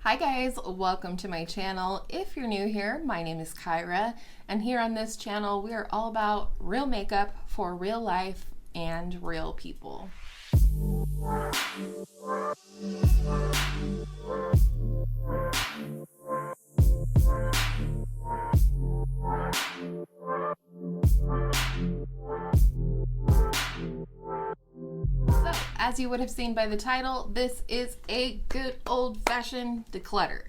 Hi guys, welcome to my channel. If you're new here, my name is Kyra, and here on this channel we are all about real makeup for real life and real people. So, as you would have seen by the title, this is a good old-fashioned declutter.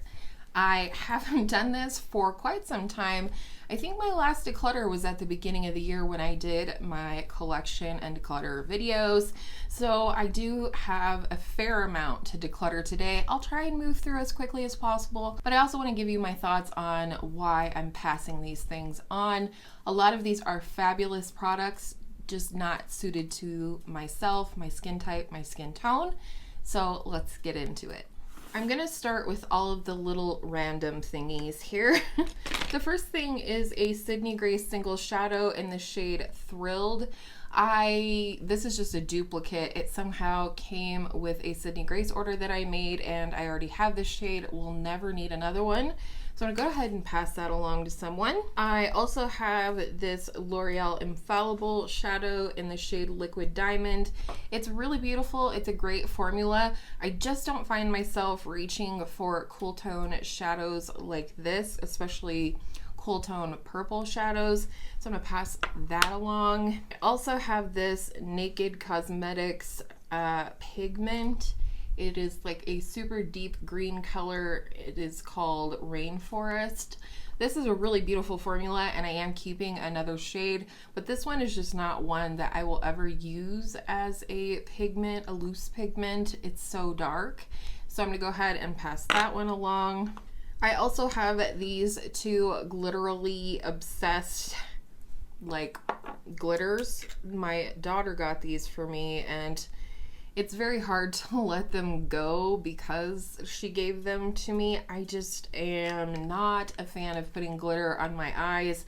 I haven't done this for quite some time. I think my last declutter was at the beginning of the year when I did my collection and declutter videos. So I do have a fair amount to declutter today. I'll try and move through as quickly as possible, but I also want to give you my thoughts on why I'm passing these things on. A lot of these are fabulous products, just not suited to myself, my skin type, my skin tone. So let's get into it. I'm gonna start with all of the little random thingies here. The first thing is a Sydney Grace single shadow in the shade Thrilled. This is just a duplicate. It somehow came with a Sydney Grace order that I made, and I already have this shade. Will never need another one. So I'm gonna go ahead and pass that along to someone. I also have this L'Oreal Infallible shadow in the shade Liquid Diamond. It's really beautiful. It's a great formula. I just don't find myself reaching for cool tone shadows like this, especially cool tone purple shadows. So I'm gonna pass that along. I also have this Naked Cosmetics pigment. It is like a super deep green color. It is called Rainforest. This is a really beautiful formula, and I am keeping another shade, but this one is just not one that I will ever use as a pigment, a loose pigment. It's so dark. So I'm gonna go ahead and pass that one along. I also have these two Glitterly Obsessed like glitters. My daughter got these for me, and it's very hard to let them go because she gave them to me. I just am not a fan of putting glitter on my eyes.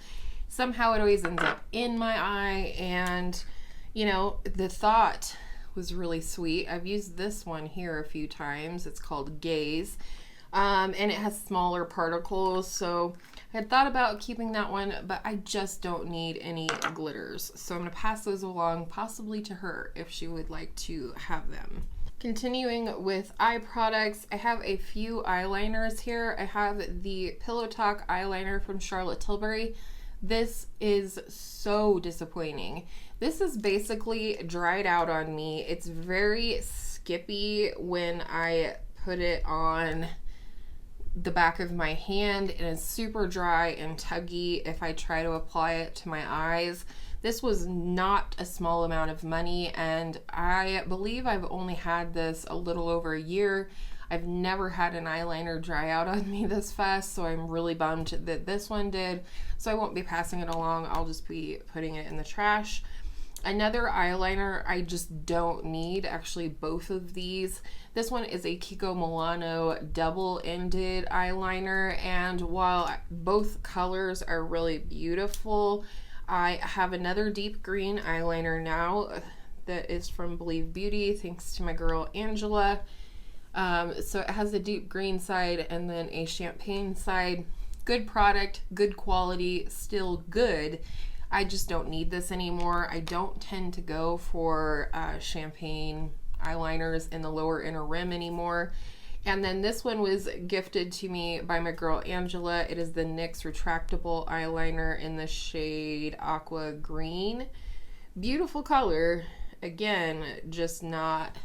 Somehow it always ends up in my eye, and you know, the thought was really sweet. I've used this one here a few times. It's called Gaze, and it has smaller particles, so I had thought about keeping that one, but I just don't need any glitters. So I'm gonna pass those along, possibly to her if she would like to have them. Continuing with eye products, I have a few eyeliners here. I have the Pillow Talk eyeliner from Charlotte Tilbury. This is so disappointing. This is basically dried out on me. It's very skippy when I put it on the back of my hand, and it's super dry and tuggy if I try to apply it to my eyes. This was not a small amount of money, and I believe I've only had this a little over a year. I've never had an eyeliner dry out on me this fast, so I'm really bummed that this one did. So I won't be passing it along. I'll just be putting it in the trash. Another eyeliner I just don't need, actually both of these. This one is a Kiko Milano double-ended eyeliner, and while both colors are really beautiful, I have another deep green eyeliner now that is from Believe Beauty, thanks to my girl Angela. So it has a deep green side and then a champagne side. Good product, good quality, still good. I just don't need this anymore. I don't tend to go for champagne eyeliners in the lower inner rim anymore. And then this one was gifted to me by my girl Angela. It is the NYX retractable eyeliner in the shade Aqua Green. Beautiful color. Again, just not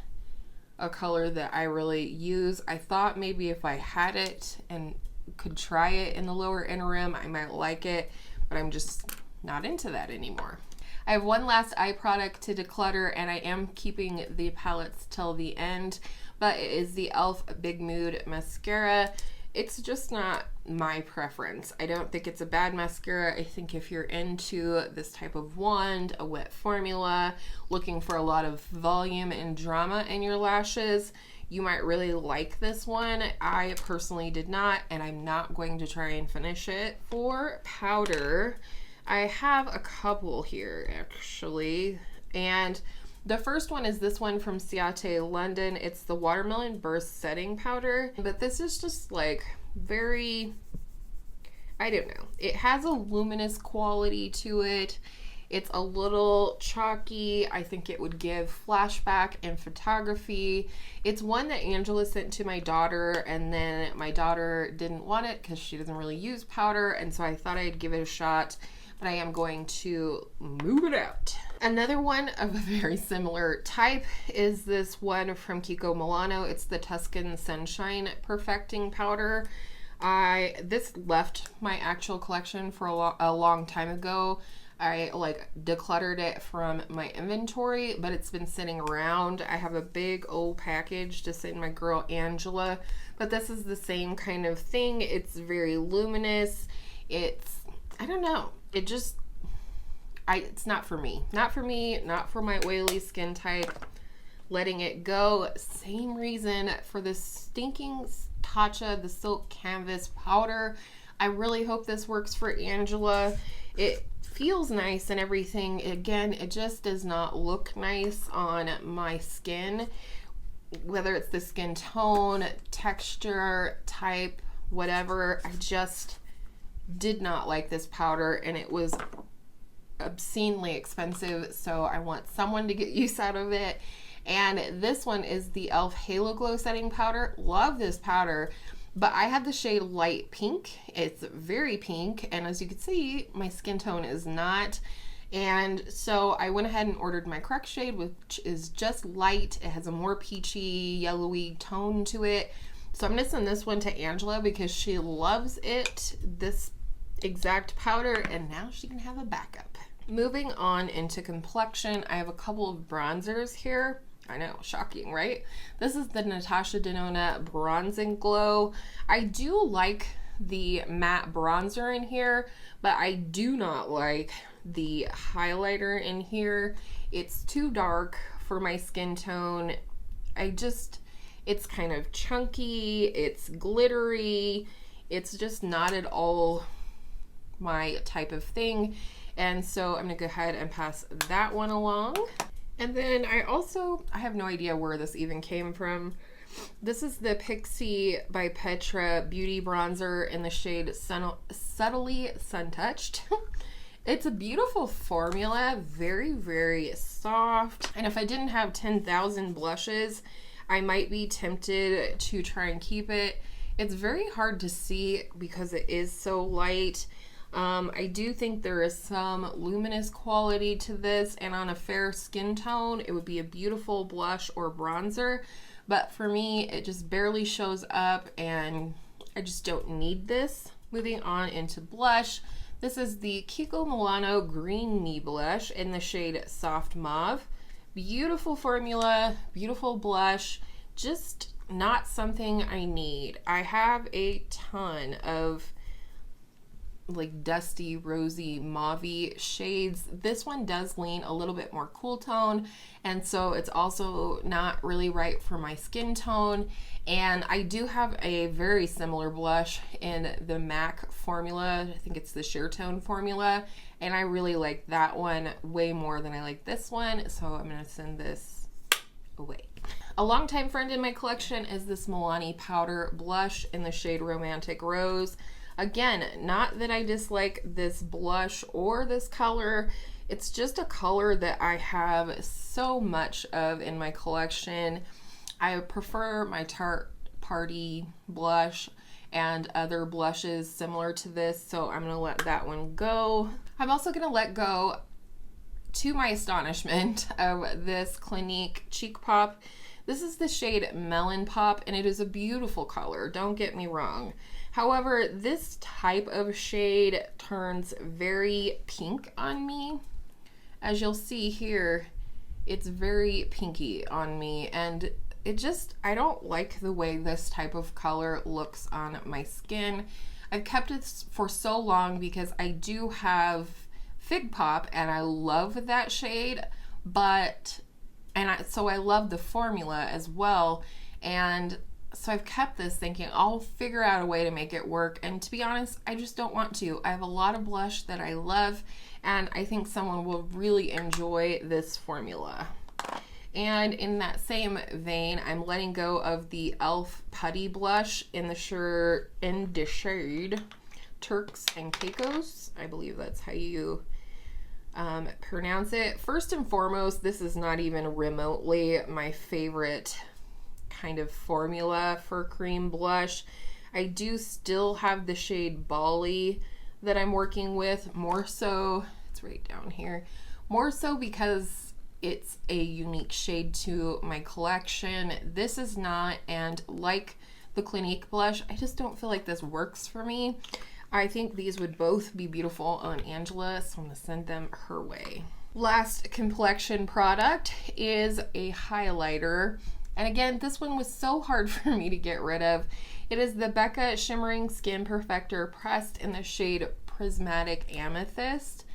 a color that I really use. I thought maybe if I had it and could try it in the lower inner rim, I might like it, but I'm just not into that anymore. I have one last eye product to declutter, and I am keeping the palettes till the end, but it is the e.l.f. Big Mood mascara. It's just not my preference. I don't think it's a bad mascara. I think if you're into this type of wand, a wet formula, looking for a lot of volume and drama in your lashes, you might really like this one. I personally did not, and I'm not going to try and finish it. For powder, I have a couple here actually, and The first one is this one from Ciate London. It's the Watermelon Burst Setting Powder. But this is just like very, I don't know. It has a luminous quality to it. It's a little chalky. I think it would give flashback in photography. It's one that Angela sent to my daughter, and then my daughter didn't want it because she doesn't really use powder, and so I thought I'd give it a shot, but I am going to move it out. Another one of a very similar type is this one from Kiko Milano. It's the Tuscan Sunshine Perfecting Powder. This left my actual collection for a long time ago. I like decluttered it from my inventory, but it's been sitting around. I have a big old package to send my girl Angela, but this is the same kind of thing. It's very luminous. I don't know. It's not for me. Not for me, not for my oily skin type. Letting it go. Same reason for this stinking Tatcha, the Silk Canvas powder. I really hope this works for Angela. It feels nice and everything. Again, it just does not look nice on my skin, whether it's the skin tone, texture, type, whatever. I just did not like this powder, and it was obscenely expensive, so I want someone to get use out of it. And this one is the e.l.f. Halo Glow Setting Powder. Love this powder. But I had the shade Light Pink. It's very pink, and as you can see, my skin tone is not. And so I went ahead and ordered my correct shade, which is just light. It has a more peachy, yellowy tone to it. So I'm gonna send this one to Angela because she loves it, this exact powder, and now she can have a backup. Moving on into complexion, I have a couple of bronzers here. I know, shocking, right? This is the Natasha Denona Bronzing Glow. I do like the matte bronzer in here, but I do not like the highlighter in here. It's too dark for my skin tone. It's kind of chunky, it's glittery, it's just not at all my type of thing. And so I'm gonna go ahead and pass that one along. And then I have no idea where this even came from. This is the Pixie by Petra Beauty Bronzer in the shade Subtly Sun-Touched. It's a beautiful formula, very, very soft. And if I didn't have 10,000 blushes, I might be tempted to try and keep it. It's very hard to see because it is so light. I do think there is some luminous quality to this, and on a fair skin tone, it would be a beautiful blush or bronzer. But for me, it just barely shows up, and I just don't need this. Moving on into blush. This is the Kiko Milano Green Me Blush in the shade Soft Mauve. Beautiful formula, beautiful blush, just not something I need. I have a ton of like dusty, rosy, mauve-y shades. This one does lean a little bit more cool tone, and so it's also not really right for my skin tone. And I do have a very similar blush in the MAC formula. I think it's the Sheer Tone formula, and I really like that one way more than I like this one, so I'm gonna send this away. A longtime friend in my collection is this Milani Powder Blush in the shade Romantic Rose. Again, not that I dislike this blush or this color, it's just a color that I have so much of in my collection. I prefer my Tarte Party blush and other blushes similar to this, so I'm gonna let that one go. I'm also gonna let go, to my astonishment, of this Clinique Cheek Pop. This is the shade Melon Pop, and it is a beautiful color, don't get me wrong. However, this type of shade turns very pink on me. As you'll see here, it's very pinky on me, and I don't like the way this type of color looks on my skin. I've kept it for so long because I do have Fig Pop, and I love that shade, so I love the formula as well, and so I've kept this thinking I'll figure out a way to make it work, and to be honest, I just don't want to. I have a lot of blush that I love, and I think someone will really enjoy this formula. And in that same vein, I'm letting go of the e.l.f. Putty Blush in the shade Turks and Caicos. I believe that's how you pronounce it. First and foremost, this is not even remotely my favorite kind of formula for cream blush. I do still have the shade Bali that I'm working with, more so, it's right down here, more so because it's a unique shade to my collection. This is not, and like the Clinique blush, I just don't feel like this works for me. I think these would both be beautiful on Angela, so I'm gonna send them her way. Last complexion product is a highlighter. And again, this one was so hard for me to get rid of. It is the BECCA Shimmering Skin Perfector pressed in the shade Prismatic Amethyst.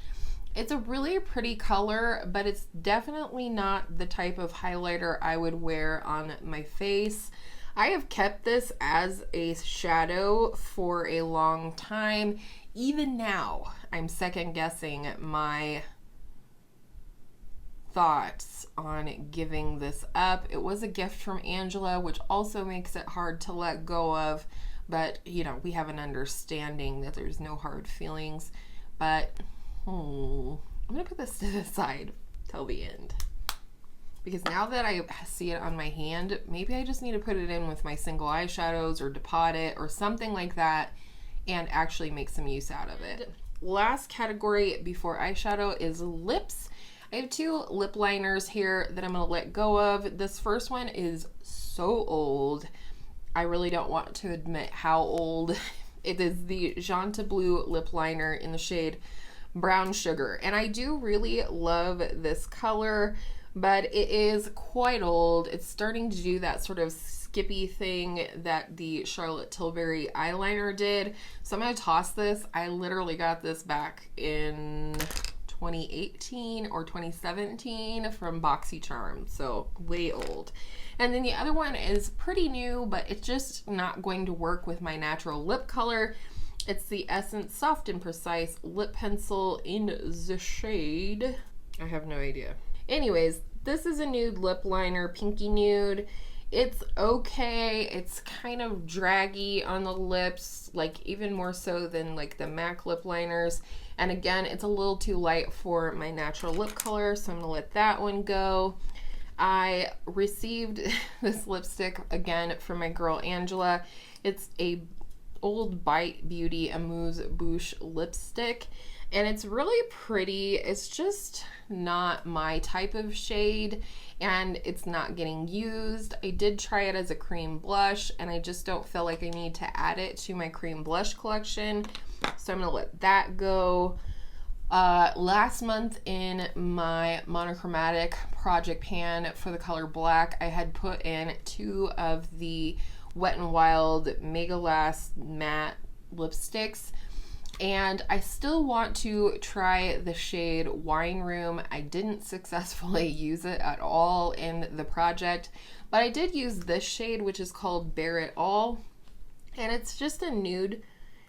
It's a really pretty color, but it's definitely not the type of highlighter I would wear on my face. I have kept this as a shadow for a long time. Even now, I'm second guessing my thoughts on giving this up. It was a gift from Angela, which also makes it hard to let go of, but you know, we have an understanding that there's no hard feelings. But I'm gonna put this to the side till the end, because now that I see it on my hand, maybe I just need to put it in with my single eyeshadows or depot it or something like that and actually make some use out of it. Last category before eyeshadow is lips. I have two lip liners here that I'm going to let go of. This first one is so old. I really don't want to admit how old. It is the Janta Blue lip liner in the shade Brown Sugar. And I do really love this color, but it is quite old. It's starting to do that sort of skippy thing that the Charlotte Tilbury eyeliner did. So I'm going to toss this. I literally got this back in 2018 or 2017 from BoxyCharm, so way old. And then the other one is pretty new, but it's just not going to work with my natural lip color. It's the Essence Soft and Precise Lip Pencil in the shade, I have no idea. Anyways, this is a nude lip liner, pinky nude. It's okay. It's kind of draggy on the lips, like even more so than like the MAC lip liners. And again, it's a little too light for my natural lip color, so I'm gonna let that one go. I received this lipstick again from my girl Angela. It's a Old Bite Beauty Amuse Bouche lipstick, and it's really pretty. It's just not my type of shade, and it's not getting used. I did try it as a cream blush, and I just don't feel like I need to add it to my cream blush collection, so I'm gonna let that go. Last month in my monochromatic project pan for the color black, I had put in 2 of the Wet n Wild Mega Last matte lipsticks, and I still want to try the shade Wine Room. I didn't successfully use it at all in the project, but I did use this shade, which is called Bare It All, and it's just a nude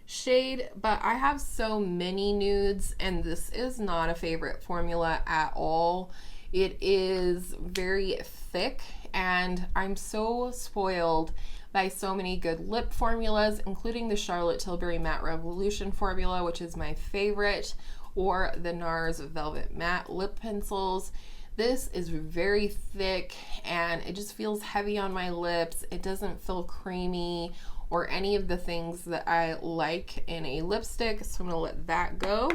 shade, but I have so many nudes, and this is not a favorite formula at all. It is very thick, and I'm so spoiled by so many good lip formulas, including the Charlotte Tilbury Matte Revolution formula, which is my favorite, or the NARS Velvet Matte lip pencils. This is very thick, and it just feels heavy on my lips. It doesn't feel creamy or any of the things that I like in a lipstick, so I'm gonna let that go.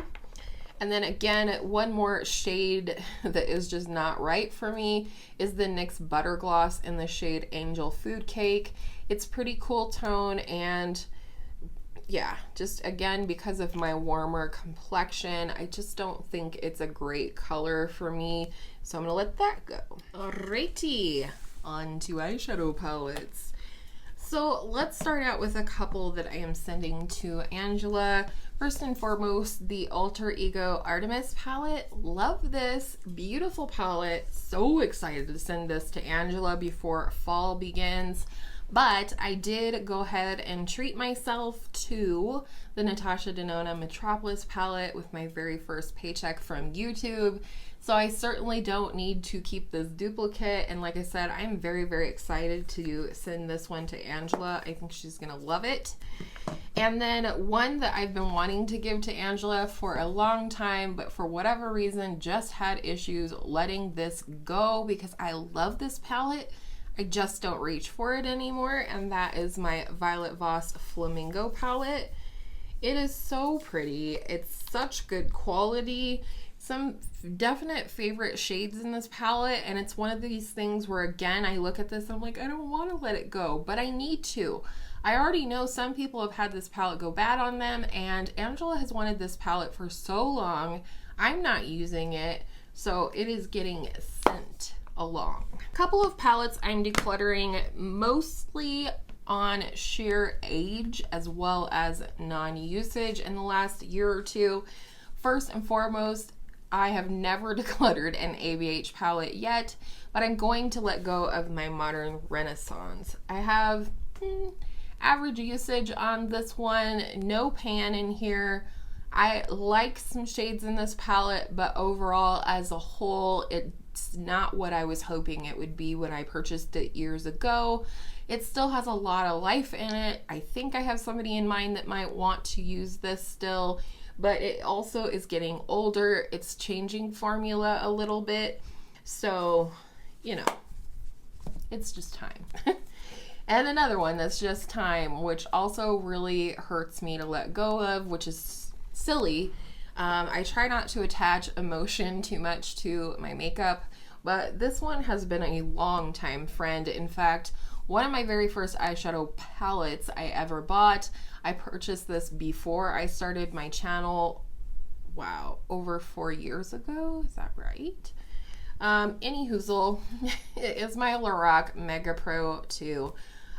And then again, one more shade that is just not right for me is the NYX Butter Gloss in the shade Angel Food Cake. It's pretty cool tone, and yeah, just again, because of my warmer complexion, I just don't think it's a great color for me, so I'm gonna let that go. Alrighty, on to eyeshadow palettes. So let's start out with a couple that I am sending to Angela. First and foremost, the Alter Ego Artemis palette. Love this beautiful palette. So excited to send this to Angela before fall begins. But I did go ahead and treat myself to the Natasha Denona Metropolis palette with my very first paycheck from YouTube. So I certainly don't need to keep this duplicate. And like I said, I'm very, very excited to send this one to Angela. I think she's gonna love it. And then one that I've been wanting to give to Angela for a long time, but for whatever reason just had issues letting this go because I love this palette. I just don't reach for it anymore, and that is my Violet Voss Flamingo palette. It is so pretty. It's such good quality. Some definite favorite shades in this palette, and it's one of these things where, again, I look at this and I'm like, I don't want to let it go, but I need to. I already know some people have had this palette go bad on them, and Angela has wanted this palette for so long. I'm not using it, so it is getting sent along. A couple of palettes I'm decluttering, mostly on sheer age as well as non-usage in the last year or two. First and foremost, I have never decluttered an ABH palette yet, but I'm going to let go of my Modern Renaissance. I have average usage on this one, no pan in here. I like some shades in this palette, but overall as a whole, it's not what I was hoping it would be when I purchased it years ago. It still has a lot of life in it. I think I have somebody in mind that might want to use this still, but it also is getting older. It's changing formula a little bit. So, you know, it's just time. And another one that's just time, which also really hurts me to let go of, which is silly. I try not to attach emotion too much to my makeup, but this one has been a long time friend. In fact, one of my very first eyeshadow palettes I ever bought, I purchased this before I started my channel, wow, over 4 years ago, is that right? Anyhoozle, it is my Lorac Mega Pro 2.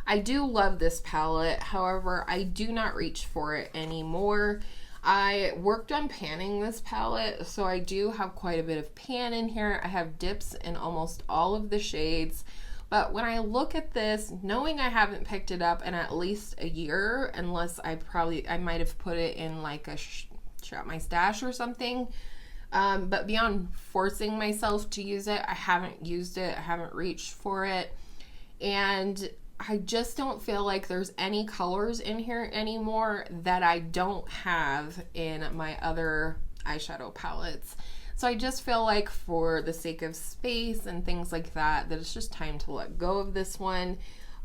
I do love this palette, however, I do not reach for it anymore. I worked on panning this palette, so I do have quite a bit of pan in here. I have dips in almost all of the shades, but when I look at this, knowing I haven't picked it up in at least a year, unless I might have put it in like a Shop My Stash or something, but beyond forcing myself to use it, I haven't used it, I haven't reached for it, and I just don't feel like there's any colors in here anymore that I don't have in my other eyeshadow palettes. So I just feel like for the sake of space and things like that, that it's just time to let go of this one.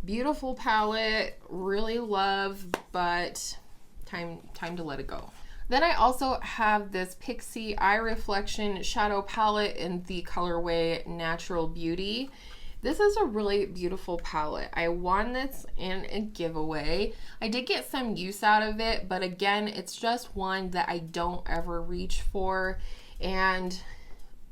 Beautiful palette, really love, but time to let it go. Then I also have this Pixie Eye Reflection Shadow Palette in the colorway Natural Beauty. This is a really beautiful palette. I won this in a giveaway. I did get some use out of it, but again, it's just one that I don't ever reach for, and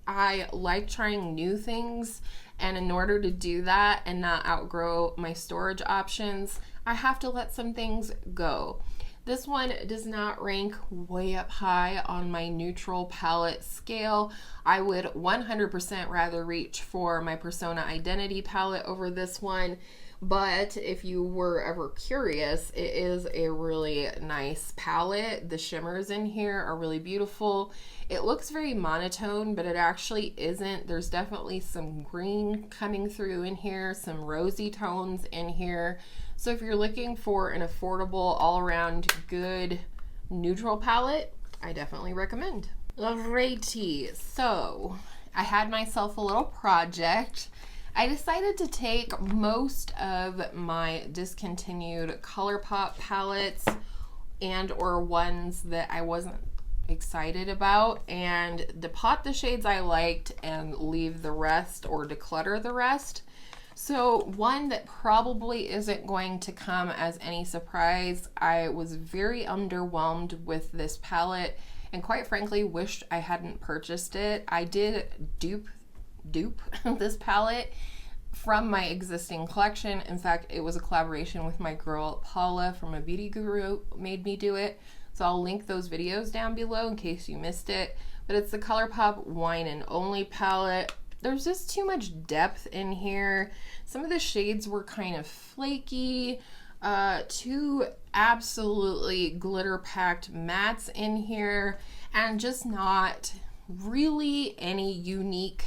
I like trying new things, and in order to do that and not outgrow my storage options, I have to let some things go. This one does not rank way up high on my neutral palette scale. I would 100% rather reach for my Persona Identity palette over this one, but if you were ever curious, it is a really nice palette. The shimmers in here are really beautiful. It looks very monotone, but it actually isn't. There's definitely some green coming through in here, some rosy tones in here. So if you're looking for an affordable, all-around good neutral palette, I definitely recommend. Alrighty, so I had myself a little project. I decided to take most of my discontinued ColourPop palettes and or ones that I wasn't excited about and depot the shades I liked and leave the rest or declutter the rest. So one that probably isn't going to come as any surprise, I was very underwhelmed with this palette and quite frankly wished I hadn't purchased it. I did dupe this palette from my existing collection. In fact, it was a collaboration with my girl Paula from A Beauty Guru made me do it. So I'll link those videos down below in case you missed it. But it's the ColourPop Wine and Only palette. there's just too much depth in here. Some of the shades were kind of flaky. Two absolutely glitter packed mattes in here, and just not really any unique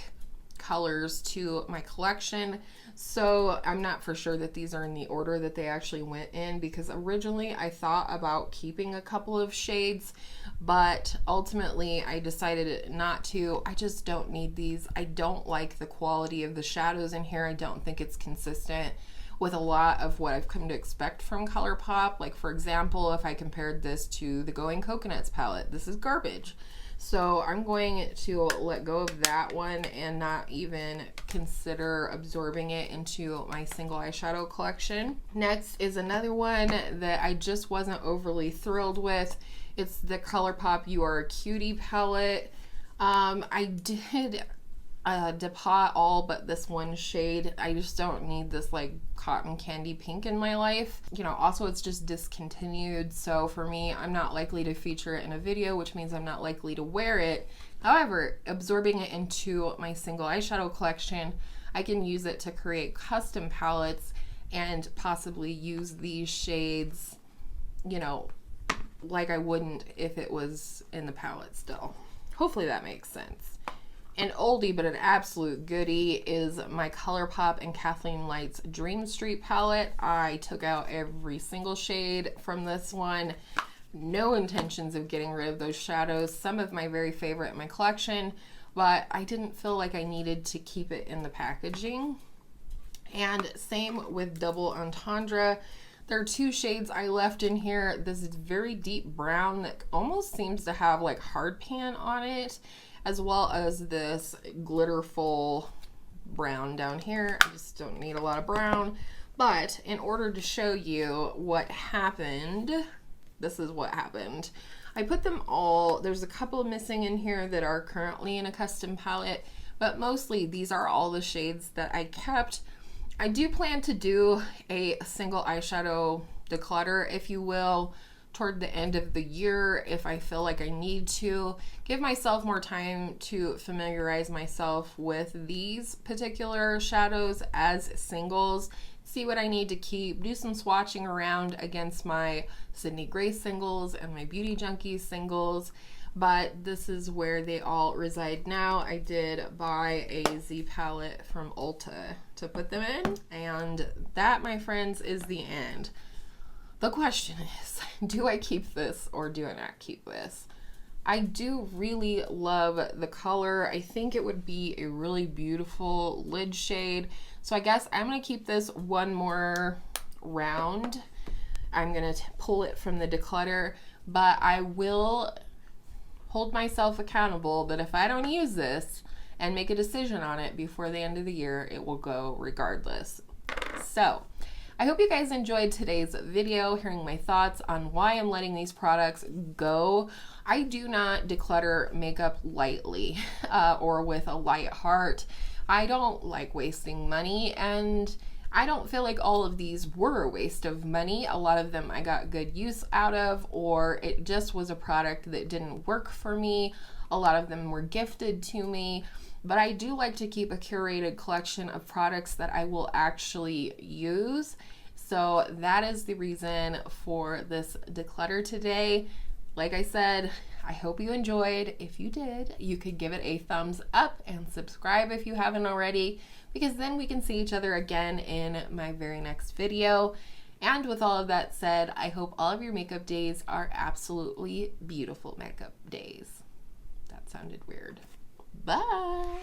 colors to my collection. So I'm not for sure that these are in the order that they actually went in, because originally I thought about keeping a couple of shades, but ultimately I decided not to. I just don't need these. I don't like the quality of the shadows in here. I don't think it's consistent with a lot of what I've come to expect from ColourPop. Like, for example, if I compared this to the Going Coconuts palette, this is garbage. So I'm going to let go of that one and not even consider absorbing it into my single eyeshadow collection. Next is another one that I just wasn't overly thrilled with. It's the ColourPop You Are a Cutie palette. I did depot all but this one shade. I just don't need this like cotton candy pink in my life. You know, also it's just discontinued, so for me, I'm not likely to feature it in a video, which means I'm not likely to wear it. However, absorbing it into my single eyeshadow collection, I can use it to create custom palettes and possibly use these shades, you know, like I wouldn't if it was in the palette still. Hopefully that makes sense. An oldie but an absolute goodie is my ColourPop and Kathleen Light's Dream Street palette. I took out every single shade from this one. No intentions of getting rid of those shadows. Some of my very favorite in my collection, but I didn't feel like I needed to keep it in the packaging. And same with Double Entendre. There are two shades I left in here. This is very deep brown that almost seems to have like hard pan on it, as well as this glitterful brown down here. I just don't need a lot of brown. But in order to show you what happened, this is what happened. I put them all, there's a couple missing in here that are currently in a custom palette, but mostly these are all the shades that I kept. I do plan to do a single eyeshadow declutter, if you will, toward the end of the year if I feel like I need to. Give myself more time to familiarize myself with these particular shadows as singles, see what I need to keep, do some swatching around against my Sydney Grace singles and my Beauty Junkies singles, but this is where they all reside now. I did buy a Z palette from Ulta to put them in, and that, my friends, is the end. The question is, do I keep this or do I not keep this? I do really love the color. I think it would be a really beautiful lid shade. So I guess I'm going to keep this one more round. I'm going to pull it from the declutter, but I will hold myself accountable that if I don't use this and make a decision on it before the end of the year, it will go regardless. So I hope you guys enjoyed today's video, hearing my thoughts on why I'm letting these products go. I do not declutter makeup lightly or with a light heart. I don't like wasting money, and I don't feel like all of these were a waste of money. A lot of them I got good use out of, or it just was a product that didn't work for me. A lot of them were gifted to me. But I do like to keep a curated collection of products that I will actually use. So that is the reason for this declutter today. Like I said, I hope you enjoyed. If you did, you could give it a thumbs up and subscribe if you haven't already, because then we can see each other again in my very next video. And with all of that said, I hope all of your makeup days are absolutely beautiful makeup days. That sounded weird. Bye.